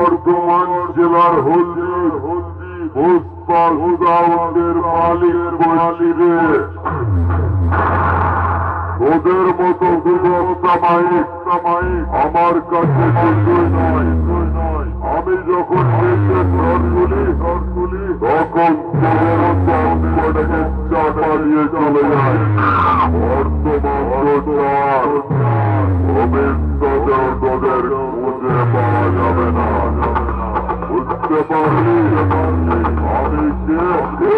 বর্ধমান জেলার হলদি পুষ্পা হুদাউদের মালিক বলছিরে ওদের মতো দুর্বস্তা মাইক আমার কাছে কিছুই নয়। আমি যখন দেশের ধরগুলি তখন চাপা দিয়ে চলে যায়। বর্তমান ভবিষ্যতেও তোদের খুঁজে পাওয়া যাবে না। বুঝতে পারলি আমি কে?